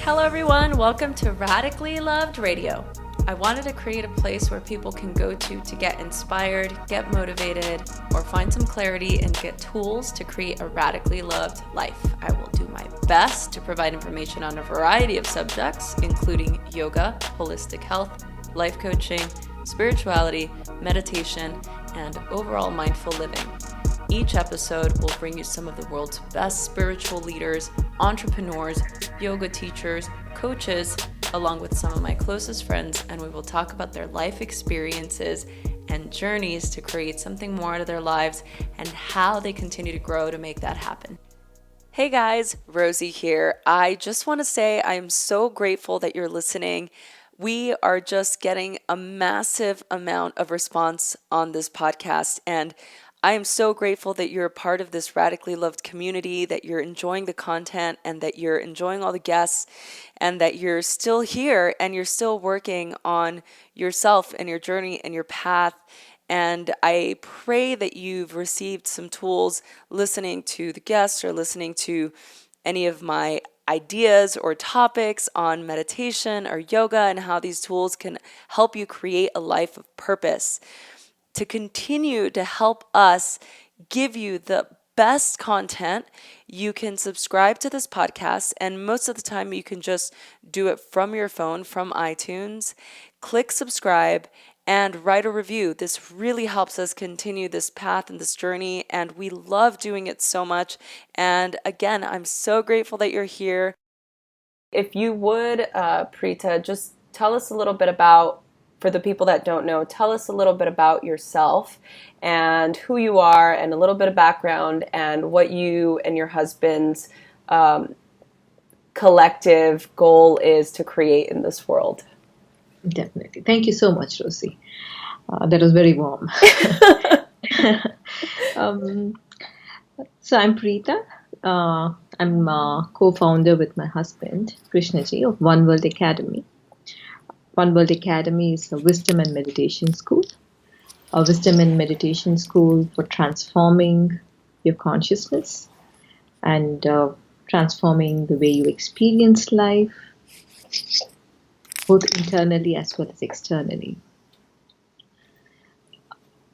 Hello everyone, welcome to Radically Loved Radio. I wanted to create a place where people can go to get inspired, get motivated, or find some clarity and get tools to create a radically loved life. I will do my best to provide information on a variety of subjects, including yoga, holistic health, life coaching, spirituality, meditation, and overall mindful living. Each episode will bring you some of the world's best spiritual leaders, entrepreneurs, yoga teachers, coaches, along with some of my closest friends, and we will talk about their life experiences and journeys to create something more out of their lives and how they continue to grow to make that happen. Hey guys, Rosie here. I just want to say I am so grateful that you're listening. We are just getting a massive amount of response on this podcast, and I am so grateful that you're a part of this radically loved community, that you're enjoying the content and that you're enjoying all the guests and that you're still here and you're still working on yourself and your journey and your path. And I pray that you've received some tools listening to the guests or listening to any of my ideas or topics on meditation or yoga and how these tools can help you create a life of purpose. To continue to help us give you the best content, you can subscribe to this podcast, and most of the time you can just do it from your phone, from iTunes. Click subscribe and write a review. This really helps us continue this path and this journey, and we love doing it so much. And again, I'm so grateful that you're here. If you would, Preetha, just tell us a little bit about, for the people that don't know, tell us a little bit about yourself and who you are and a little bit of background and what you and your husband's collective goal is to create in this world. Definitely. Thank you so much, Rosie. That was very warm. So I'm Preetha. I'm a co-founder with my husband, Krishnaji, of One World Academy. One World Academy is a wisdom and meditation school. A wisdom and meditation school for transforming your consciousness and transforming the way you experience life, both internally as well as externally.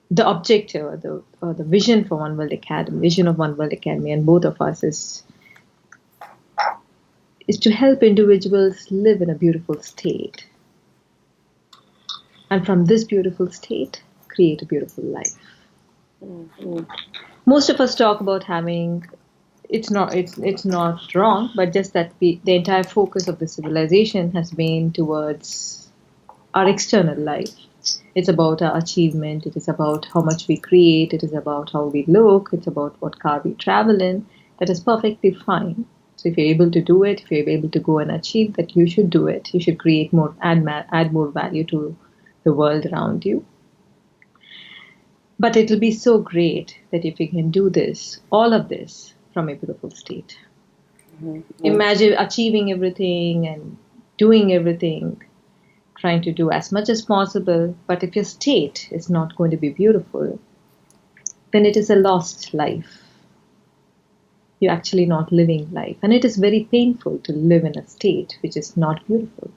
The objective or the vision for One World Academy, vision of One World Academy, and both of us is to help individuals live in a beautiful state. And from this beautiful state, create a beautiful life. Mm-hmm. Most of us talk about having, it's not wrong, but just that the entire focus of the civilization has been towards our external life. It's about our achievement. It is about how much we create. It is about how we look. It's about what car we travel in. That is perfectly fine. So if you're able to do it, if you're able to go and achieve that, you should do it. You should create more, add more value to the world around you. But it will be so great that if you can do this, all of this, from a beautiful state. Mm-hmm. Imagine achieving everything and doing everything, trying to do as much as possible, but if your state is not going to be beautiful, then it is a lost life. You're actually not living life. And it is very painful to live in a state which is not beautiful.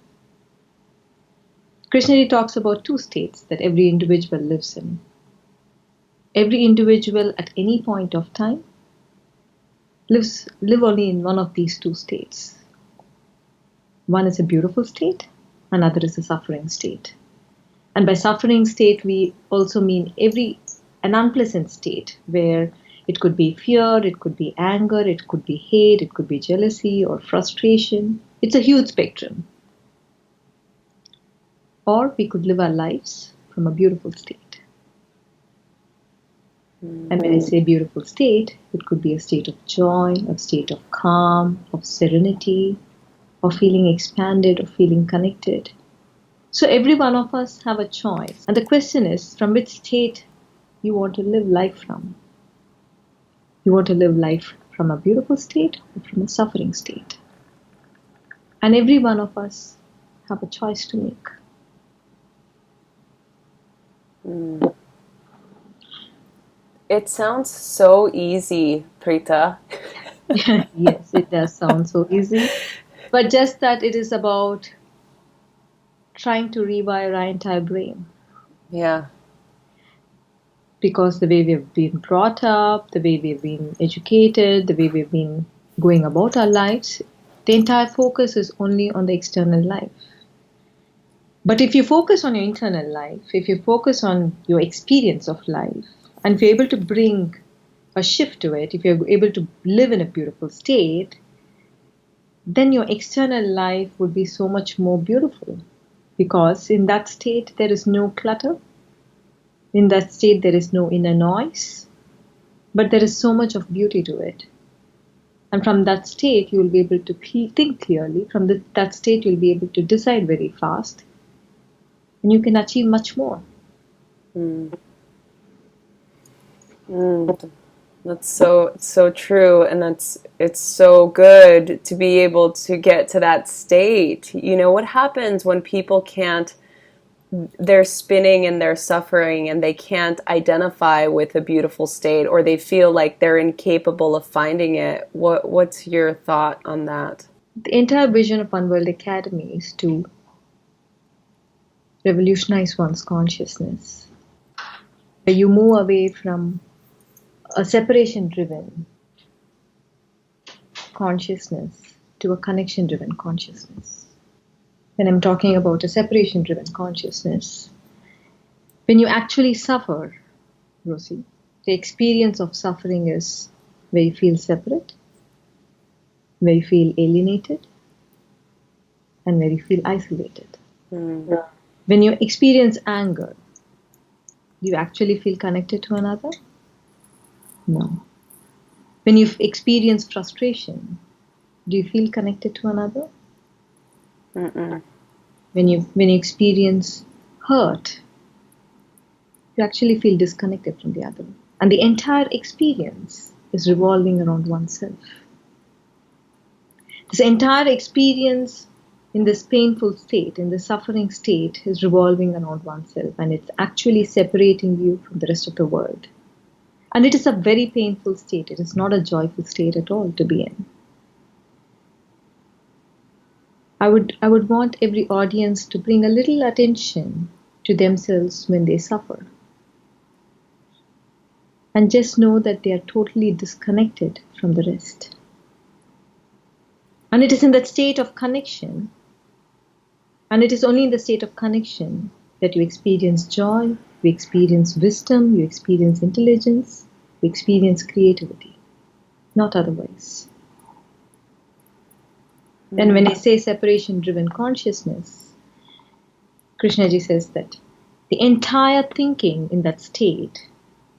Krishnaji talks about two states that every individual lives in. Every individual at any point of time live only in one of these two states. One is a beautiful state, another is a suffering state. And by suffering state, we also mean an unpleasant state where it could be fear, it could be anger, it could be hate, it could be jealousy or frustration. It's a huge spectrum. Or we could live our lives from a beautiful state. Mm-hmm. And when I say beautiful state, it could be a state of joy, a state of calm, of serenity, of feeling expanded, of feeling connected. So every one of us have a choice. And the question is, from which state you want to live life from? You want to live life from a beautiful state or from a suffering state? And every one of us have a choice to make. It sounds so easy, Preetha. Yes, it does sound so easy. But just that it is about trying to rewire our entire brain. Yeah. Because the way we've been brought up, the way we've been educated, the way we've been going about our lives, the entire focus is only on the external life. But if you focus on your internal life, if you focus on your experience of life, and if you're able to bring a shift to it, if you're able to live in a beautiful state, then your external life would be so much more beautiful. Because in that state, there is no clutter. In that state, there is no inner noise. But there is so much of beauty to it. And from that state, you will be able to think clearly. From that state, you'll be able to decide very fast. And you can achieve much more. That's so true, and it's so good to be able to get to that state. You know, what happens when people can't, they're spinning and they're suffering and they can't identify with a beautiful state, or they feel like they're incapable of finding it? What's your thought on that? The entire vision of One World Academy is to revolutionize one's consciousness. You move away from a separation-driven consciousness to a connection-driven consciousness. When I'm talking about a separation-driven consciousness, when you actually suffer, Rosie, the experience of suffering is where you feel separate, where you feel alienated, and where you feel isolated. When you experience anger, do you actually feel connected to another? No. When you experience frustration, do you feel connected to another? When you experience hurt, you actually feel disconnected from the other. And the entire experience is revolving around oneself. This entire experience in this painful state, in the suffering state, is revolving around oneself, and it's actually separating you from the rest of the world. And it is a very painful state. It is not a joyful state at all to be in. I would want every audience to bring a little attention to themselves when they suffer. And just know that they are totally disconnected from the rest. And it is in that state of connection, and it is only in the state of connection that you experience joy, you experience wisdom, you experience intelligence, you experience creativity, not otherwise. And when I say separation-driven consciousness, Krishnaji says that the entire thinking in that state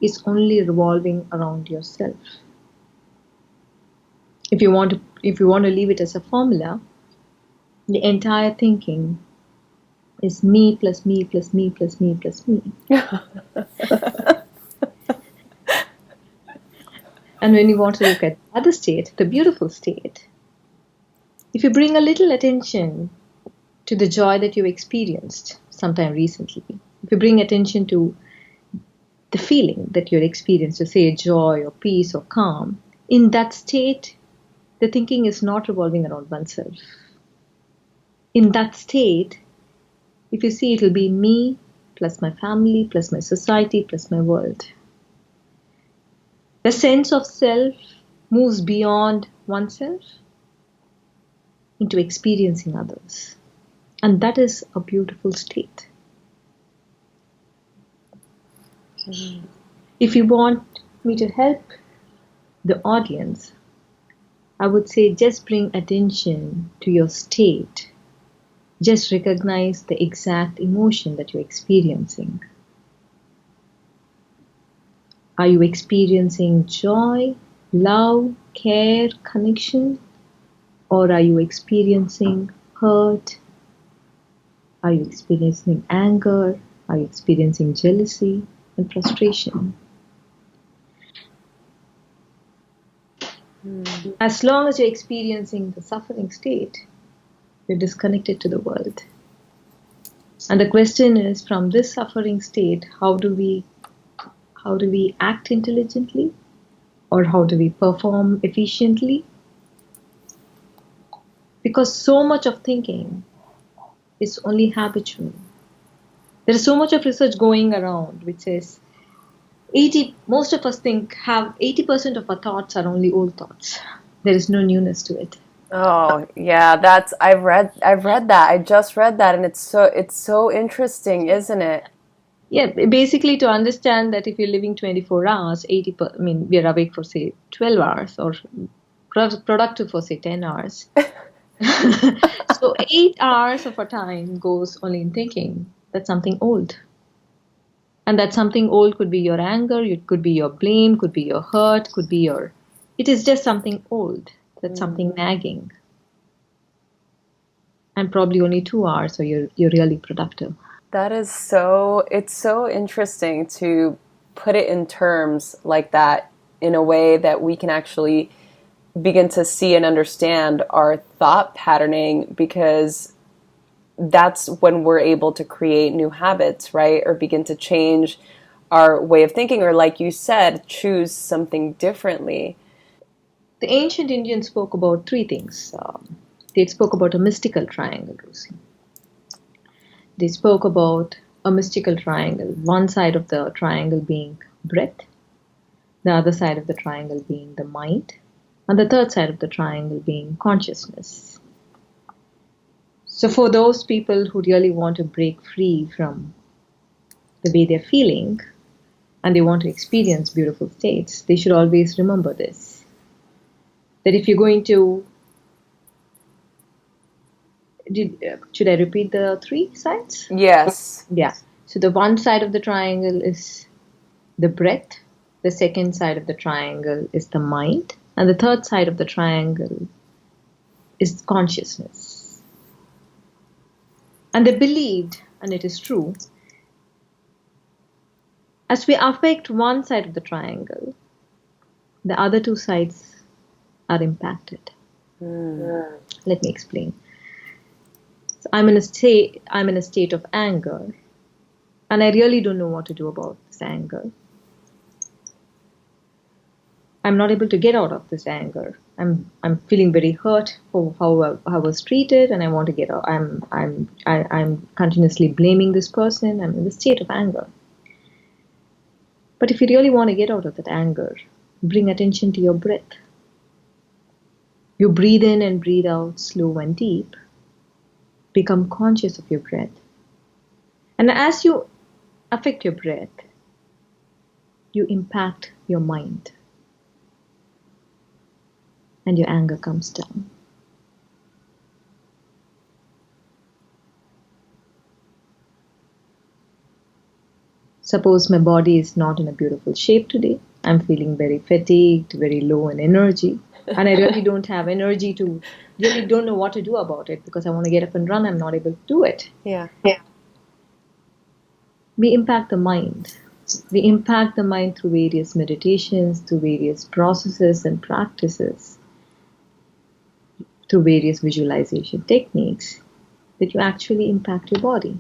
is only revolving around yourself. If you want to leave it as a formula, the entire thinking is me plus me plus me plus me plus me. And when you want to look at the other state, the beautiful state, if you bring a little attention to the joy that you experienced sometime recently, if you bring attention to the feeling that you're experiencing, say joy or peace or calm, in that state, the thinking is not revolving around oneself. In that state, if you see, it will be me plus my family plus my society plus my world. The sense of self moves beyond oneself into experiencing others. And that is a beautiful state. If you want me to help the audience, I would say just bring attention to your state. Just recognize the exact emotion that you're experiencing. Are you experiencing joy, love, care, connection? Or are you experiencing hurt? Are you experiencing anger? Are you experiencing jealousy and frustration? As long as you're experiencing the suffering state, you're disconnected to the world. And the question is, from this suffering state, how do we act intelligently? Or how do we perform efficiently? because so much of thinking is only habitual. There is so much of research going around which says most of us have 80% of our thoughts are only old thoughts. There is no newness to it. Oh, yeah, I've read that. I just read that, and it's so interesting, isn't it? Yeah, basically to understand that if you're living 24 hours, we are awake for say 12 hours or productive for say 10 hours. So 8 hours of our time goes only in thinking. That's something old. And that something old could be your anger, it could be your blame, could be your hurt, it is just something old. That's something nagging. And probably only 2 hours, so you're really productive. It's so interesting to put it in terms like that, in a way that we can actually begin to see and understand our thought patterning, because that's when we're able to create new habits, right? Or begin to change our way of thinking, or like you said, choose something differently. The ancient Indians spoke about three things. They spoke about a mystical triangle, Rosie. They spoke about a mystical triangle, one side of the triangle being breath, the other side of the triangle being the mind, and the third side of the triangle being consciousness. So for those people who really want to break free from the way they're feeling and they want to experience beautiful states, they should always remember this. That if you're going to... should I repeat the three sides? Yes. Yeah. So the one side of the triangle is the breath, the second side of the triangle is the mind, and the third side of the triangle is consciousness. And they believed, and it is true, as we affect one side of the triangle, the other two sides are impacted. Let me explain. So I'm in a state of anger, and I really don't know what to do about this anger. I'm not able to get out of this anger. I'm feeling very hurt for how I was treated, and I want to get out. I'm continuously blaming this person. I'm in the state of anger. But if you really want to get out of that anger, bring attention to your breath. You breathe in and breathe out slow and deep. Become conscious of your breath. And as you affect your breath, you impact your mind. And your anger comes down. Suppose my body is not in a beautiful shape today. I'm feeling very fatigued, very low in energy. And I really don't have energy really don't know what to do about it because I want to get up and run. I'm not able to do it. Yeah. We impact the mind. We impact the mind through various meditations, through various processes and practices, through various visualization techniques, that you actually impact your body.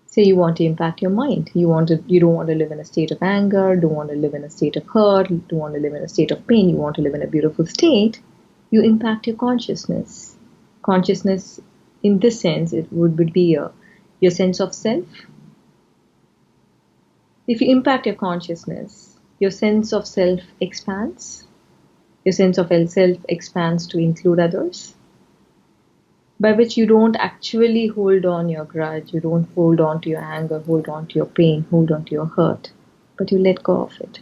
Say you want to impact your mind. You don't want to live in a state of anger, don't want to live in a state of hurt, don't want to live in a state of pain. You want to live in a beautiful state. You impact your consciousness. Consciousness, in this sense, it would be your sense of self. If you impact your consciousness, your sense of self expands. Your sense of self expands to include others, by which you don't actually hold on your grudge, you don't hold on to your anger, hold on to your pain, hold on to your hurt, but you let go of it.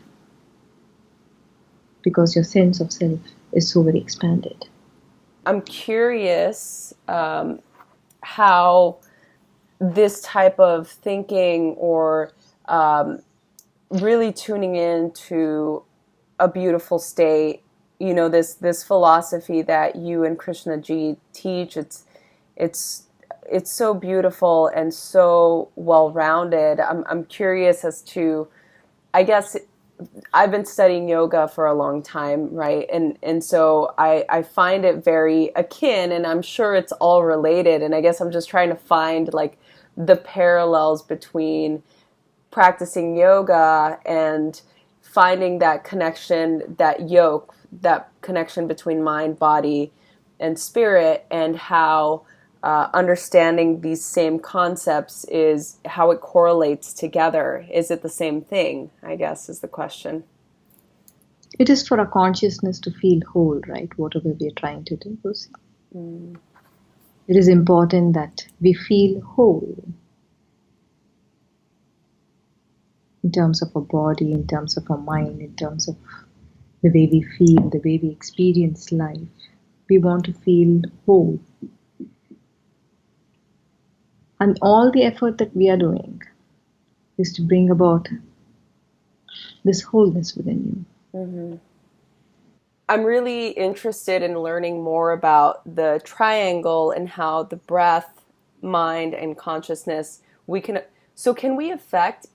Because your sense of self is so very expanded. I'm curious how this type of thinking, or really tuning into a beautiful state, this philosophy that you and Krishnaji teach, it's so beautiful and so well-rounded. I'm curious as to, I guess, I've been studying yoga for a long time, right? And so I find it very akin, and I'm sure it's all related. And I guess I'm just trying to find like the parallels between practicing yoga and finding that connection, that yoke, that connection between mind, body, and spirit, and how understanding these same concepts is how it correlates together. Is it the same thing, I guess, is the question. It is for our consciousness to feel whole, right? Whatever we are trying to do, Rosie. It is important that we feel whole in terms of our body, in terms of our mind, in terms of the way we feel, the way we experience life. We want to feel whole. And all the effort that we are doing is to bring about this wholeness within you. I'm really interested in learning more about the triangle and how the breath, mind, and consciousness, can we affect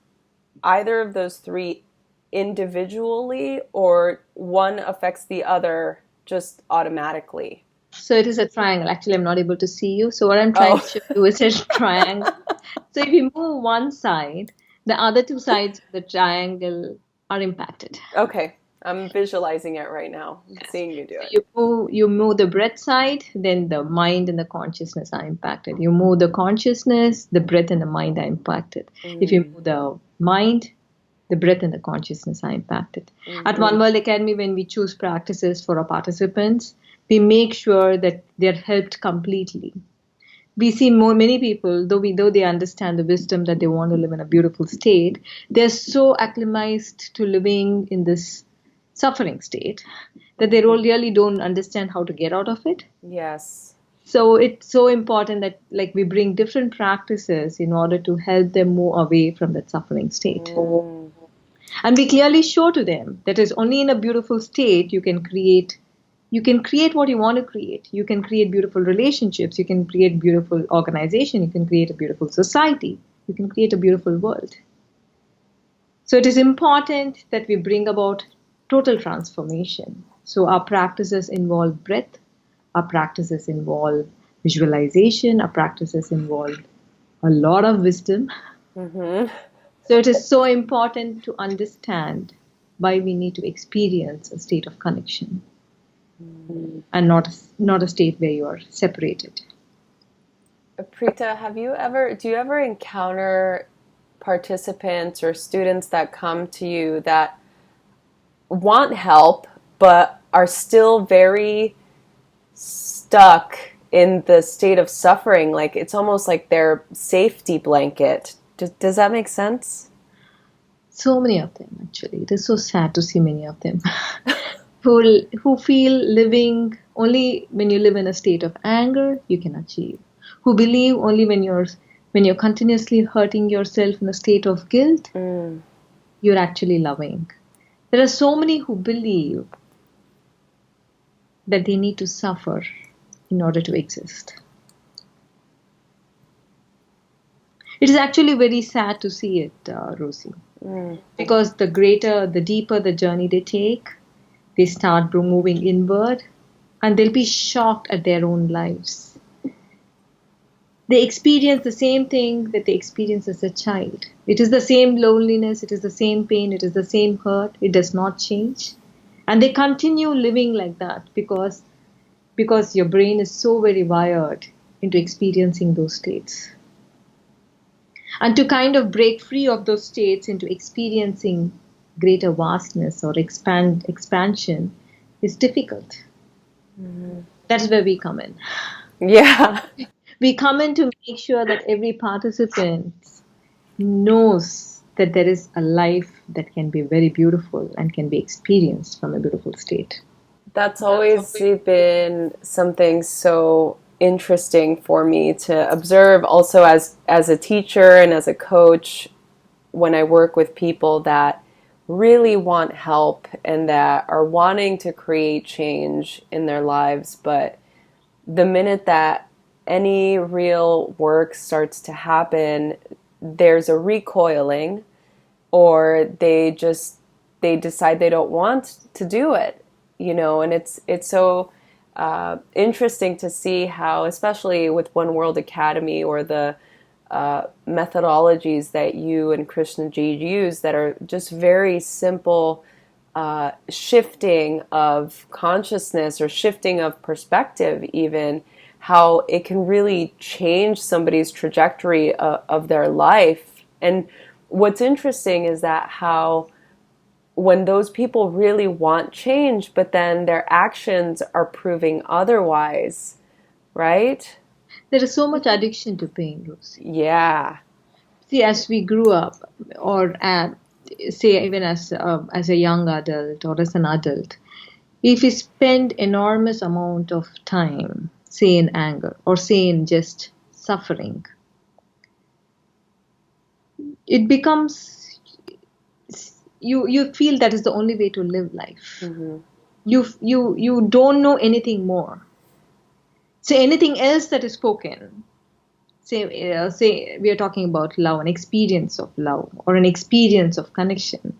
either of those three individually, or one affects the other just automatically? So it is a triangle. Actually, I'm not able to see you. So what I'm trying to show you is a triangle. So if you move one side, the other two sides of the triangle are impacted. Okay. I'm visualizing it right now. I'm seeing you do it. You move the breath side, then the mind and the consciousness are impacted. You move the consciousness, the breath and the mind are impacted. If you move the mind, the breath and the consciousness are impacted. At One World Academy, when we choose practices for our participants, we make sure that they're helped completely. We see many people, though they understand the wisdom that they want to live in a beautiful state, they're so acclimatized to living in this suffering state that they really don't understand how to get out of it. Yes. So it's so important that we bring different practices in order to help them move away from that suffering state. And we clearly show to them that is only in a beautiful state you can create what you want to create. You can create beautiful relationships. You can create beautiful organization. You can create a beautiful society. You can create a beautiful world. So it is important that we bring about total transformation. So our practices involve breath. Our practices involve visualization. Our practices involve a lot of wisdom. So it is so important to understand why we need to experience a state of connection. And not a state where you are separated. Preetha, do you ever encounter participants or students that come to you that want help but are still very stuck in the state of suffering? Like it's almost like their safety blanket. Does that make sense? So many of them, actually. It is so sad to see many of them. Who feel living only when you live in a state of anger, you can achieve. Who believe only when you're continuously hurting yourself in a state of guilt, you're actually loving. There are so many who believe that they need to suffer in order to exist. It is actually very sad to see it, Rosie. Because the deeper the journey they take, they start moving inward and they'll be shocked at their own lives. They experience the same thing that they experienced as a child. It is the same loneliness, it is the same pain, it is the same hurt. It does not change. And they continue living like that because your brain is so very wired into experiencing those states. And to kind of break free of those states into experiencing greater vastness or expansion is difficult. That's where we come in. Yeah. We come in to make sure that every participant knows that there is a life that can be very beautiful and can be experienced from a beautiful state. That's always been something so interesting for me to observe also as a teacher and as a coach when I work with people that really want help and that are wanting to create change in their lives, but the minute that any real work starts to happen, there's a recoiling, or they decide they don't want to do it, and it's so interesting to see how, especially with One World Academy or the methodologies that you and Krishnaji use that are just very simple shifting of consciousness or shifting of perspective, even how it can really change somebody's trajectory of their life. And what's interesting is that how when those people really want change, but then their actions are proving otherwise, right? There is so much addiction to pain, Rosie. Yeah. See, as we grew up, or say even as a young adult or as an adult, if we spend enormous amount of time, say in anger or say in just suffering, it becomes you feel that is the only way to live life. Mm-hmm. You don't know anything more. So anything else that is spoken, say we are talking about love, an experience of love or an experience of connection.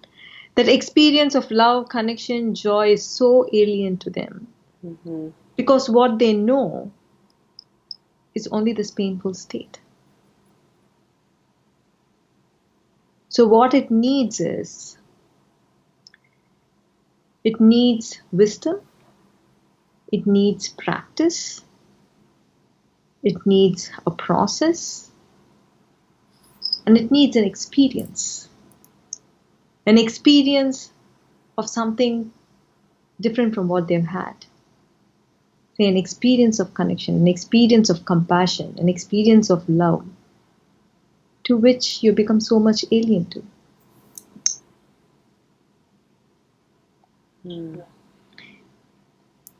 That experience of love, connection, joy is so alien to them. Mm-hmm. Because what they know is only this painful state. So what it needs is, it needs wisdom, it needs practice, it needs a process, and it needs an experience. An experience of something different from what they've had. Say an experience of connection, an experience of compassion, an experience of love, to which you become so much alien to. Mm.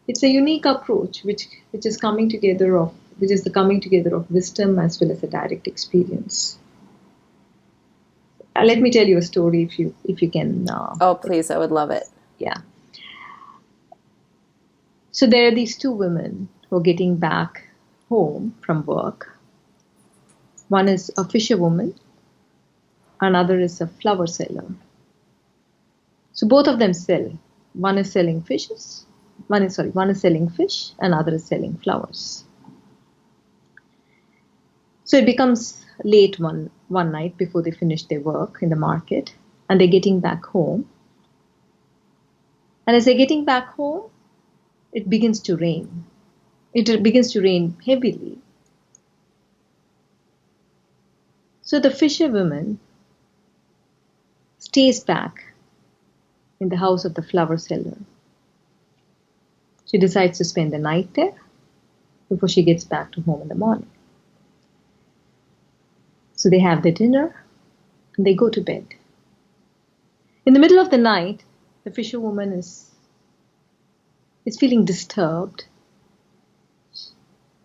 It's a unique approach which is the coming together of wisdom as well as a direct experience. Let me tell you a story if you can. Oh, please, I would love it. Yeah. So there are these two women who are getting back home from work. One is a fisherwoman, another is a flower seller. So both of them sell. One is selling fish, and other is selling flowers. So it becomes late one night before they finish their work in the market, and they're getting back home. And as they're getting back home, it begins to rain. It begins to rain heavily. So the fisherwoman stays back in the house of the flower seller. She decides to spend the night there before she gets back to home in the morning. So they have their dinner and they go to bed. In the middle of the night, the fisherwoman is feeling disturbed.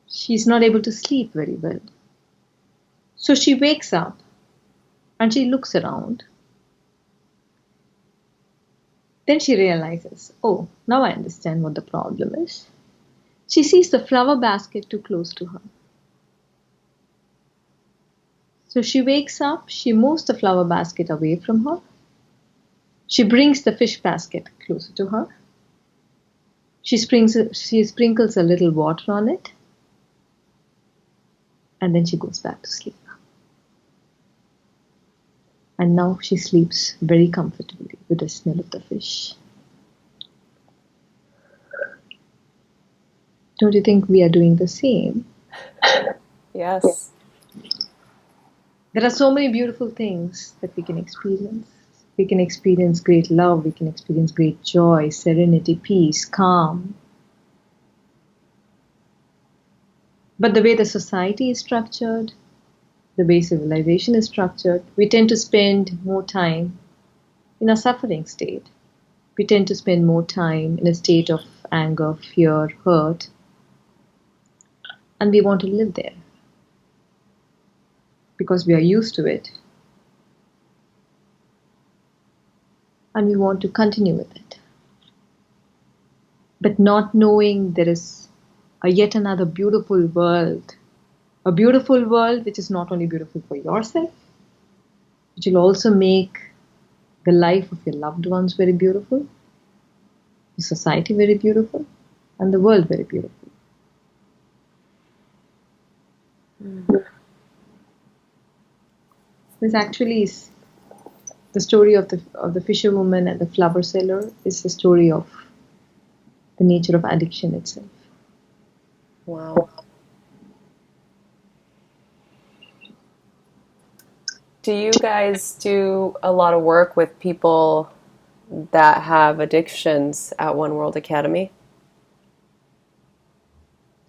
She's not able to sleep very well. So she wakes up and she looks around. Then she realizes, oh, now I understand what the problem is. She sees the flower basket too close to her. So she wakes up, she moves the flower basket away from her. She brings the fish basket closer to her. She sprinkles a little water on it. And then she goes back to sleep. And now she sleeps very comfortably with the smell of the fish. Don't you think we are doing the same? Yes. There are so many beautiful things that we can experience. We can experience great love, we can experience great joy, serenity, peace, calm. But the way the society is structured, the way civilization is structured, we tend to spend more time in a suffering state. We tend to spend more time in a state of anger, fear, hurt, and we want to live there because we are used to it and we want to continue with it. But not knowing there is yet another beautiful world, a beautiful world which is not only beautiful for yourself, which will also make the life of your loved ones very beautiful, the society very beautiful, and the world very beautiful. This actually is the story of the fisherwoman and the flower seller. Is the story of the nature of addiction itself. Wow. Do you guys do a lot of work with people that have addictions at One World Academy?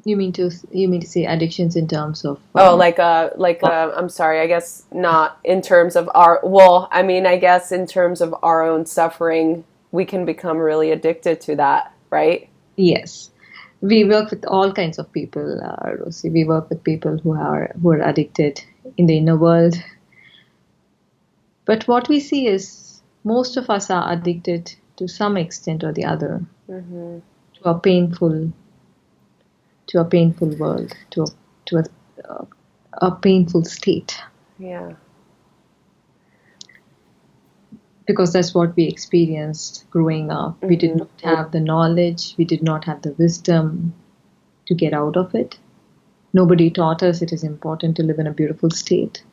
You mean to say addictions in terms of I'm sorry, I guess not in terms of I guess in terms of our own suffering, we can become really addicted to that, right? Yes, we work with all kinds of people, Rosie. We work with people who are addicted in the inner world. But what we see is most of us are addicted to some extent or the other to a painful world, to a painful state. Yeah. Because that's what we experienced growing up. We did not have the knowledge, we did not have the wisdom to get out of it. Nobody taught us it is important to live in a beautiful state.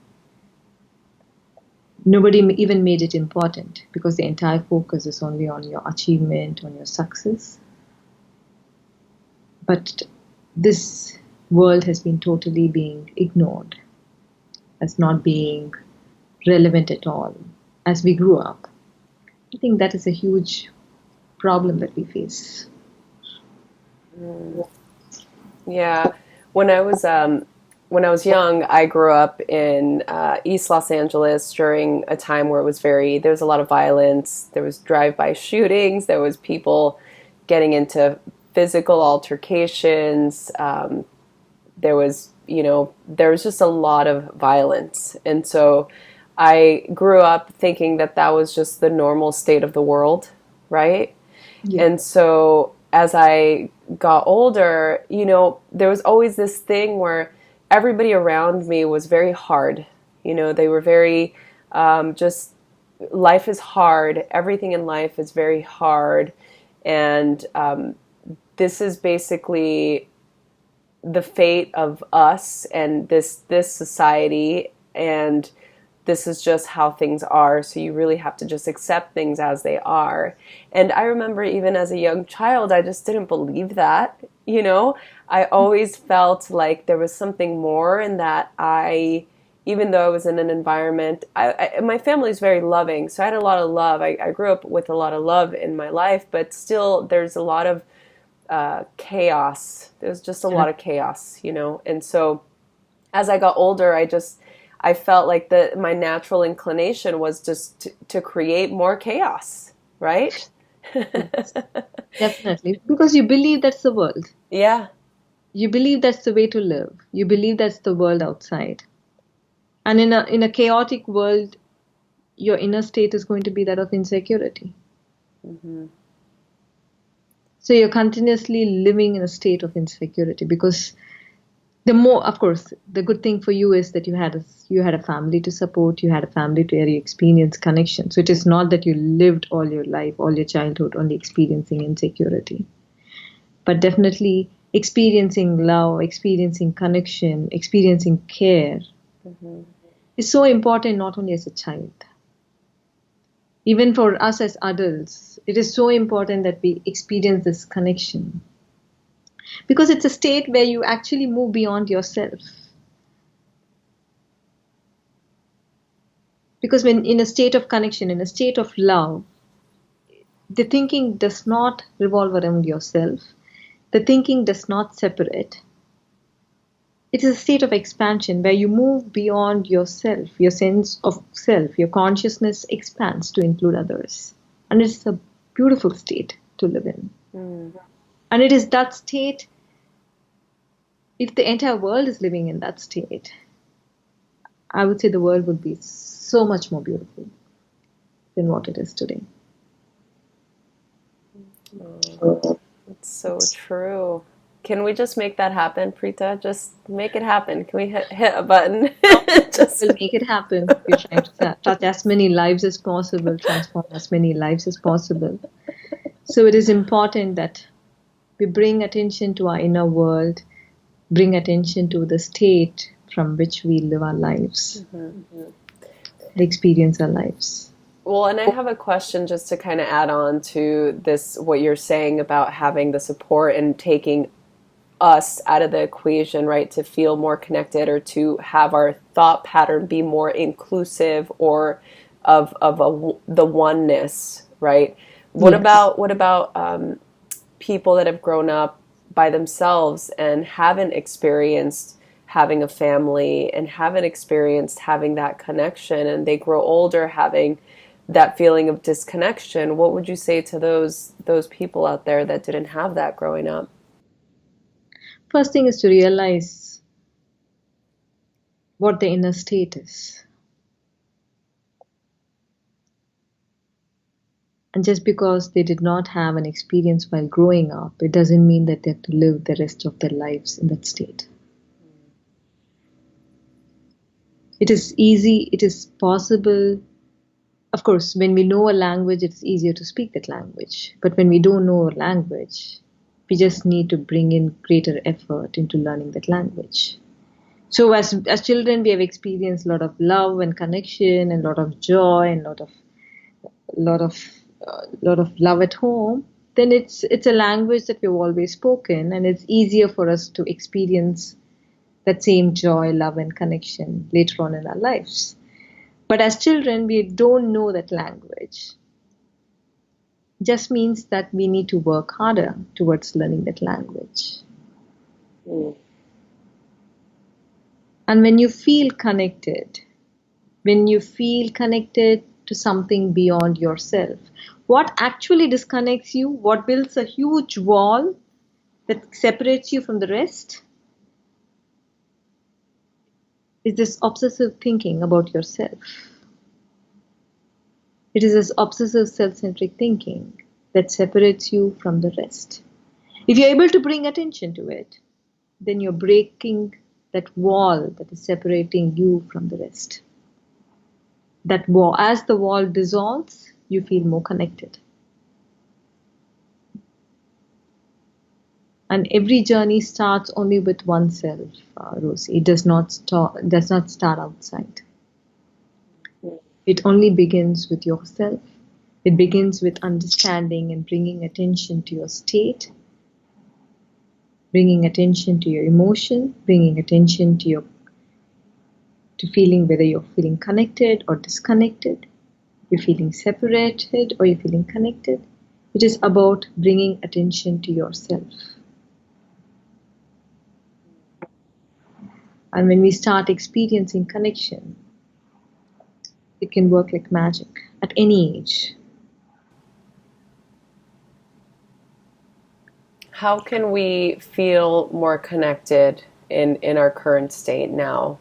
Nobody even made it important because the entire focus is only on your achievement, on your success. But this world has been totally being ignored as not being relevant at all as we grew up. I think that is a huge problem that we face. Yeah. When I was young, I grew up in East Los Angeles during a time where there was a lot of violence. There was drive-by shootings. There was people getting into physical altercations. There was just a lot of violence. And so I grew up thinking that was just the normal state of the world, right? Yeah. And so as I got older, there was always this thing where everybody around me was very hard. They were very just life is hard. Everything in life is very hard. And this is basically the fate of us and this society, and this is just how things are, so you really have to just accept things as they are. And I remember even as a young child, I just didn't believe that, I always felt like there was something more, and that even though I was in an environment, my family is very loving, so I had a lot of love. I grew up with a lot of love in my life, but still there's a lot of chaos. There's just a lot of chaos, and so as I got older, I felt like my natural inclination was just to create more chaos, right? Yes, definitely. Because you believe that's the world. Yeah. You believe that's the way to live. You believe that's the world outside. And in a chaotic world, your inner state is going to be that of insecurity. Mm-hmm. So you're continuously living in a state of insecurity because of course, the good thing for you is that you had a family to support, you had a family to experience connection. So it is not that you lived all your life, all your childhood, only experiencing insecurity. But definitely experiencing love, experiencing connection, experiencing care is so important, not only as a child. Even for us as adults, it is so important that we experience this connection. Because it's a state where you actually move beyond yourself. Because when in a state of connection, in a state of love, the thinking does not revolve around yourself. The thinking does not separate. It is a state of expansion where you move beyond yourself, your sense of self, your consciousness expands to include others. And it's a beautiful state to live in. And it is that state, if the entire world is living in that state, I would say the world would be so much more beautiful than what it is today. Oh, that's so true. Can we just make that happen, Preetha? Just make it happen. Can we hit a button? We'll make it happen. We're trying to touch as many lives as possible, transform as many lives as possible. So it is important that we bring attention to our inner world, bring attention to the state from which we live our lives. experience our lives. Well, and I have a question just to kind of add on to this, what you're saying about having the support and taking us out of the equation, right? To feel more connected, or to have our thought pattern be more inclusive, or of the oneness, right? What Yes. about people that have grown up by themselves and haven't experienced having a family and haven't experienced having that connection, and they grow older having that feeling of disconnection? What would you say to those people out there that didn't have that growing up? First thing is to realize what the inner state is. And just because they did not have an experience while growing up, it doesn't mean that they have to live the rest of their lives in that state. It is easy, it is possible. Of course, when we know a language, it's easier to speak that language. But when we don't know a language, we just need to bring in greater effort into learning that language. So as children, we have experienced a lot of love and connection, and a lot of joy, and lot of lot of love at home. Then it's a language that we've always spoken, and it's easier for us to experience that same joy, love, and connection later on in our lives. But as children, we don't know that language. Just means that we need to work harder towards learning that language. Mm. And when you feel connected to something beyond yourself, what actually disconnects you, what builds a huge wall that separates you from the rest, is this obsessive thinking about yourself. It is this obsessive self-centric thinking that separates you from the rest. If you're able to bring attention to it, then you're breaking that wall that is separating you from the rest. That wall, as the wall dissolves, you feel more connected. And every journey starts only with oneself, Rosie. It does not start outside. It only begins with yourself. It begins with understanding and bringing attention to your state, bringing attention to your emotion, bringing attention to feeling whether you're feeling connected or disconnected, you're feeling separated or you're feeling connected. It is about bringing attention to yourself. And when we start experiencing connection, it can work like magic at any age. How can we feel more connected in our current state now?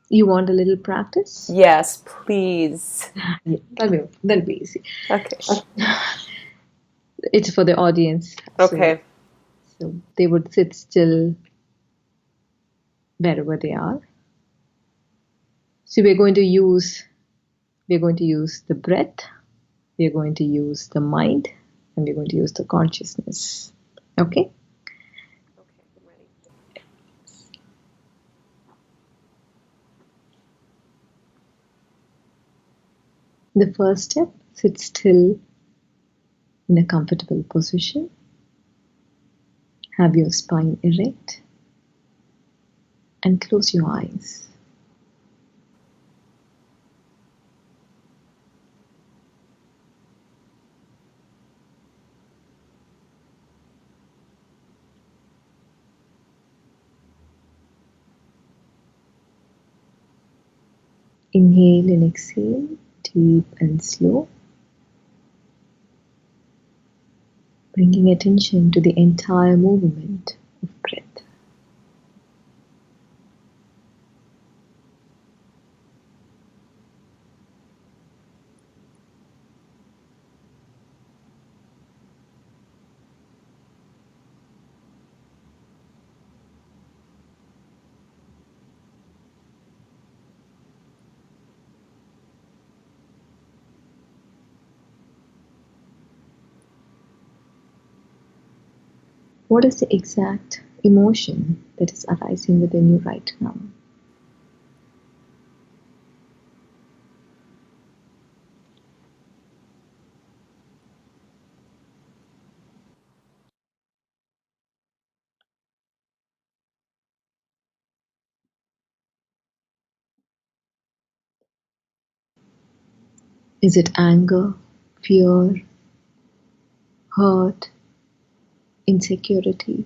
You want a little practice? Yes, please. Yeah, that'll be easy. Okay. It's for the audience. Okay. So they would sit still wherever they are. So we're going to use the breath, we're going to use the mind, and we're going to use the consciousness. Okay? Okay, I'm ready. The first step, sit still in a comfortable position. Have your spine erect and close your eyes. Inhale and exhale, deep and slow, bringing attention to the entire movement of breath. What is the exact emotion that is arising within you right now? Is it anger, fear, hurt, insecurity,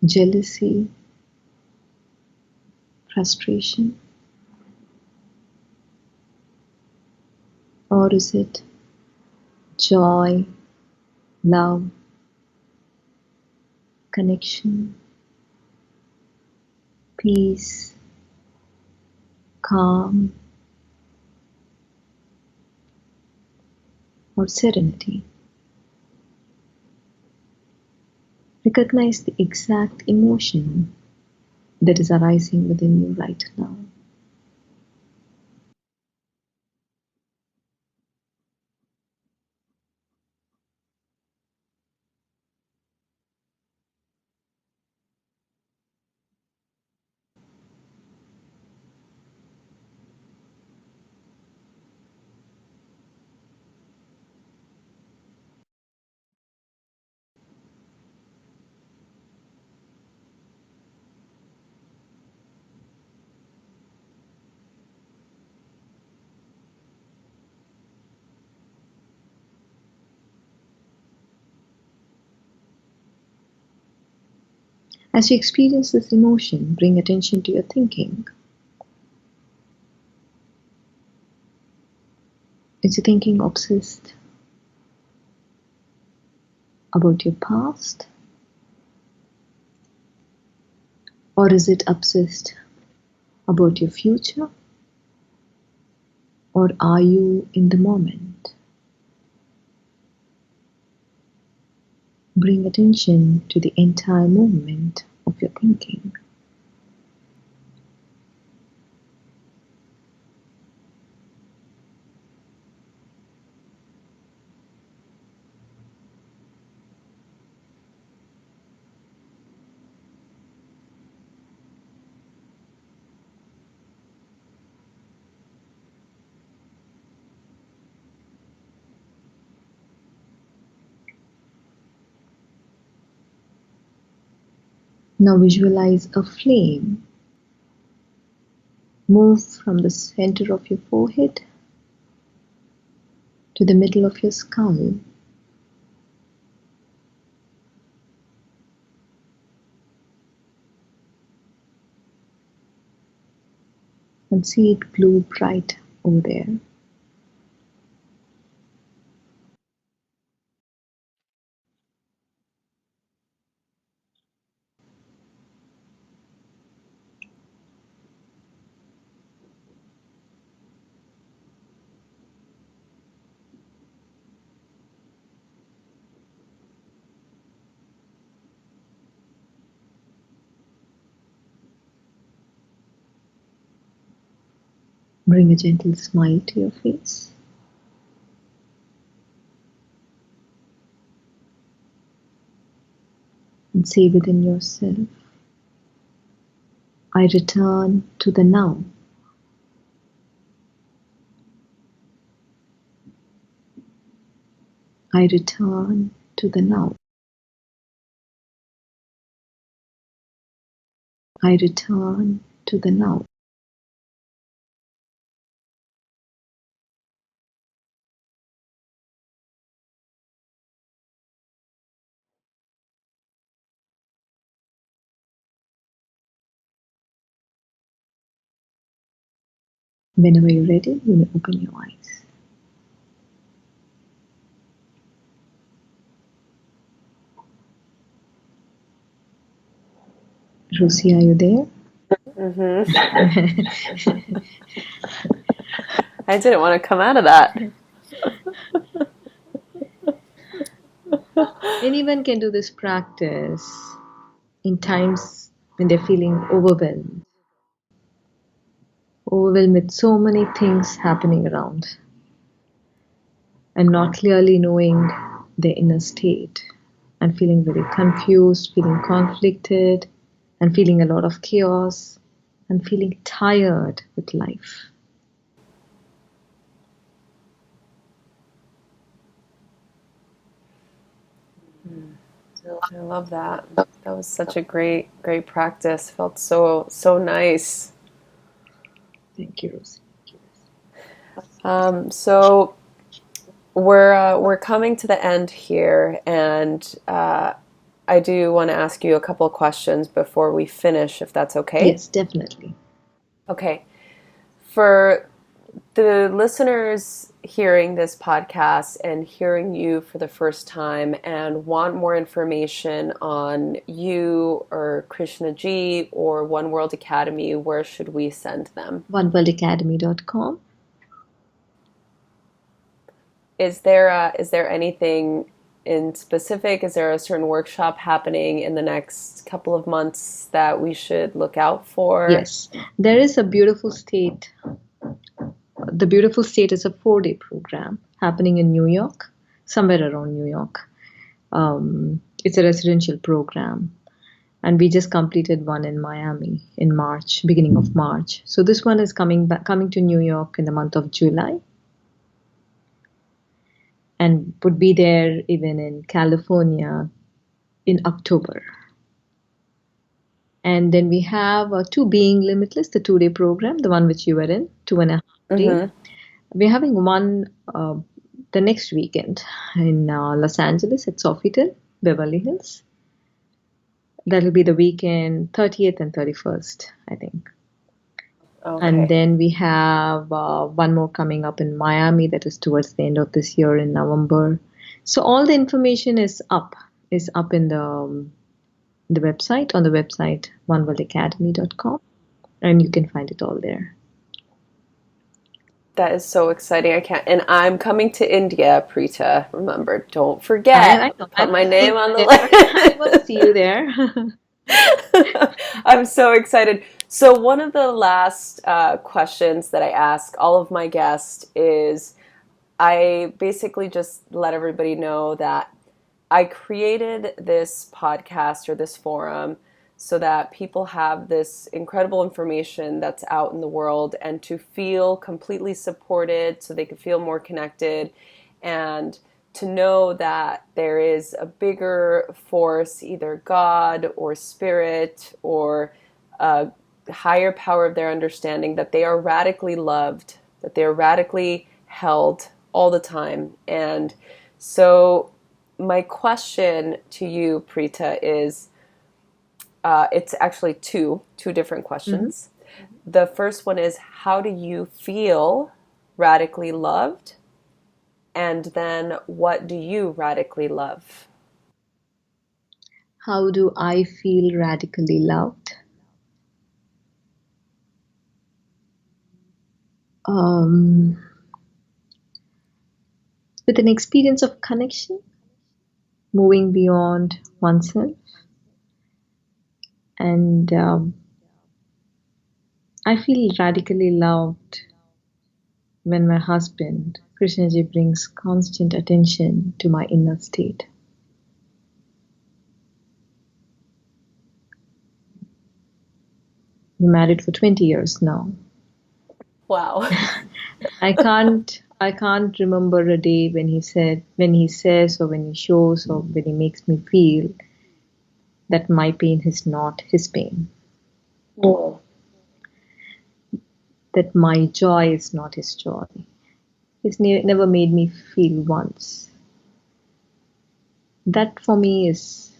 jealousy, frustration? Or is it joy, love, connection, peace, calm, or serenity? Recognize the exact emotion that is arising within you right now. As you experience this emotion, bring attention to your thinking. Is your thinking obsessed about your past? Or is it obsessed about your future? Or are you in the moment? Bring attention to the entire movement of your thinking. Now visualize a flame move from the center of your forehead to the middle of your skull. And see it glow bright over there. Bring a gentle smile to your face. And say within yourself, I return to the now. I return to the now. I return to the now. Whenever you're ready, you may open your eyes. Rosie, are you there? I didn't want to come out of that. Anyone can do this practice in times when they're feeling overwhelmed with so many things happening around and not clearly knowing their inner state. and feeling very confused, feeling conflicted, and feeling a lot of chaos, and feeling tired with life. I love that. That was such a great practice. Felt so nice. Thank you, Rosie. So we're coming to the end here, and I do want to ask you a couple of questions before we finish, if that's okay. Yes, definitely. Okay. For the listeners hearing this podcast and hearing you for the first time and want more information on you or Krishnaji or One World Academy, where should we send them? oneworldacademy.com. Is there anything in specific? Is there a certain workshop happening in the next couple of months that we should look out for? Yes, there is a beautiful state. The Beautiful State is a 4-day program happening in New York, somewhere around New York. It's a residential program, and we just completed one in Miami in March, beginning of March. So this one is coming to New York in the month of July, and would be there even in California in October. And then we have Two Being Limitless, the 2-day program, the one which you were in, 2.5 days. We're having one the next weekend in Los Angeles at Sofitel, Beverly Hills. That'll be the weekend 30th and 31st, I think. Okay. And then we have one more coming up in Miami that is towards the end of this year in November. So all the information is up in the website, on the website oneworldacademy.com, and you can find it all there. That is so exciting. And I'm coming to India, Preetha. Remember, don't forget. I put my name on the list. I list. will see you there. I'm so excited. So one of the last questions that I ask all of my guests is, I basically just let everybody know that I created this podcast or this forum so that people have this incredible information that's out in the world, and to feel completely supported so they can feel more connected, and to know that there is a bigger force, either God or spirit or a higher power of their understanding, that they are radically loved, that they are radically held all the time. And so my question to you, Preetha, is it's actually two different questions. Mm-hmm. The first one is, how do you feel radically loved? And then, what do you radically love? How do I feel radically loved? With an experience of connection, moving beyond oneself. And I feel radically loved when my husband, Krishnaji, brings constant attention to my inner state. We're married for 20 years now. Wow. I can't remember a day when he says or when he shows or when he makes me feel that my pain is not his pain. Oh. That my joy is not his joy. He's never made me feel once. That for me it's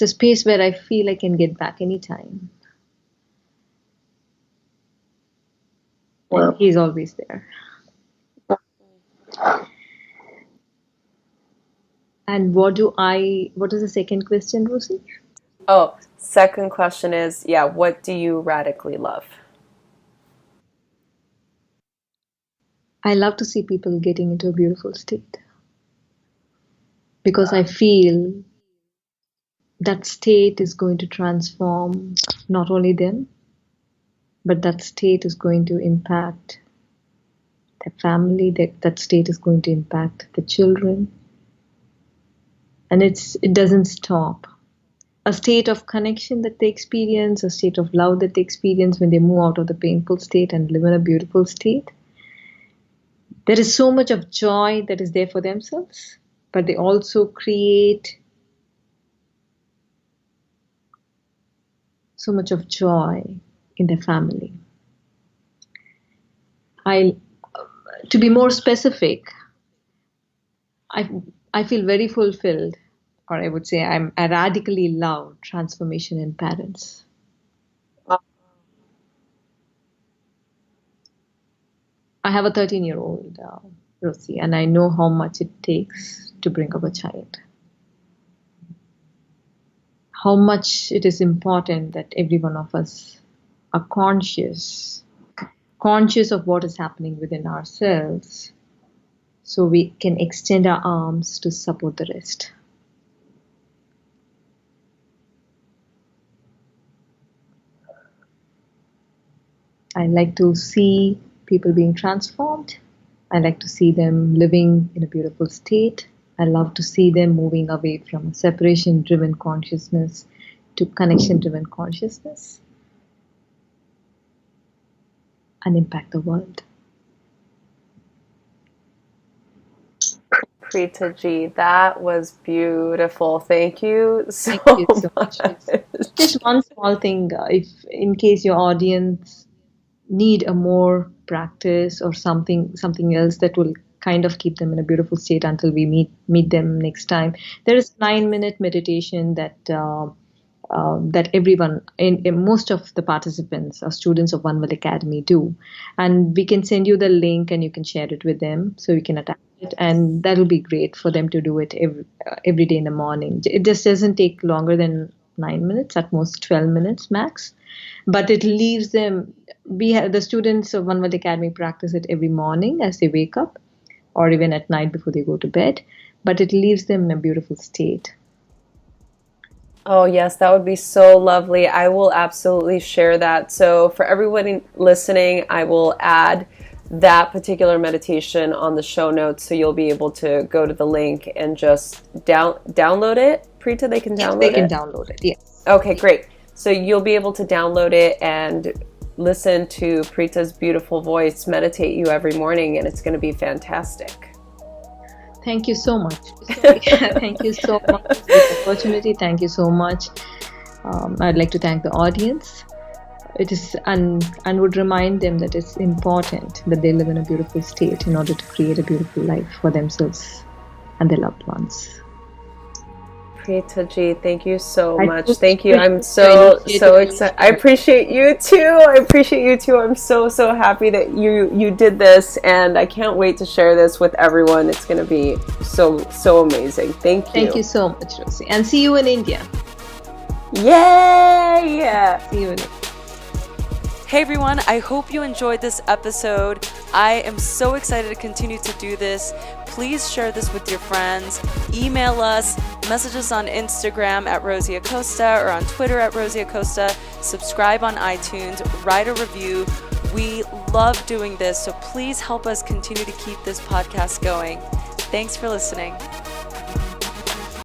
a space where I feel I can get back anytime. Well, and he's always there. And what is the second question, Rosie? Oh, second question is, what do you radically love? I love to see people getting into a beautiful state. Because I feel that state is going to transform not only them, but that state is going to impact their family, that state is going to impact the children. And it doesn't stop. A state of connection that they experience, a state of love that they experience when they move out of the painful state and live in a beautiful state. There is so much of joy that is there for themselves, but they also create so much of joy in their family. To be more specific, I feel very fulfilled, or I would say I radically love transformation in parents. I have a 13-year-old, Rosie, and I know how much it takes to bring up a child. How much it is important that every one of us are conscious of what is happening within ourselves, so we can extend our arms to support the rest. I like to see people being transformed. I like to see them living in a beautiful state. I love to see them moving away from separation-driven consciousness to connection-driven consciousness and impact the world. Preetha Ji, that was beautiful. Thank you so much. Just one small thing, if in case your audience need a more practice or something else that will kind of keep them in a beautiful state until we meet them next time, there is a 9-minute meditation that everyone, in most of the participants or students of One World Academy do, and we can send you the link and you can share it with them so you can attach it, and that will be great for them to do it every day in the morning. It just doesn't take longer than 9 minutes, at most 12 minutes max, but it leaves them. The students of One World Academy practice it every morning as they wake up, or even at night before they go to bed, but it leaves them in a beautiful state. Oh, yes, that would be so lovely. I will absolutely share that. So for everyone listening, I will add that particular meditation on the show notes, so you'll be able to go to the link and just download it. Preetha, they can download it? They can download it, yes. Okay, great. So you'll be able to download it and listen to Preetha's beautiful voice meditate you every morning, and it's going to be fantastic. Thank you so much. Thank you so much for this opportunity. Thank you so much. I'd like to thank the audience. It is, and would remind them that it's important that they live in a beautiful state in order to create a beautiful life for themselves and their loved ones. Preetha Ji, thank you so much. Thank you. I'm so excited. I appreciate you too. I'm so happy that you did this, and I can't wait to share this with everyone. It's going to be so amazing. Thank you. Thank you so much, Rosie. And see you in India. Yay! See you in India. Hey everyone, I hope you enjoyed this episode. I am so excited to continue to do this. Please share this with your friends. Email us, message us on Instagram at Rosie Acosta or on Twitter at Rosie Acosta. Subscribe on iTunes, write a review. We love doing this, so please help us continue to keep this podcast going. Thanks for listening.